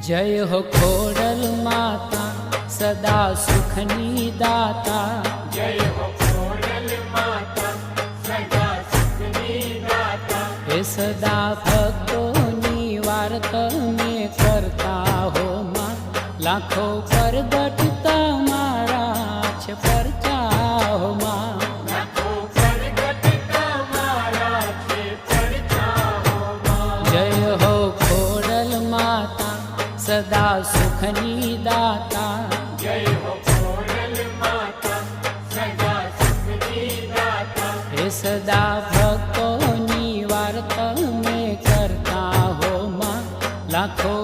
जय हो खोडल माता सदा सुखनी दाता। जय हो खोडल माता सदा सुखनी दाता। हे सदा भक्तोनी वार्त में करता हो मां, लाखों परगट तमारा छ परचा हो मां। लाखों परगट तमारा छ परचा हो मां। जय हो खोडल माता सदा सुखनी दाता। जय हो खोडल माता सदा सुखनी दाता। हे सदा भक्तोनी वार्ता में करता हो मां, लाखों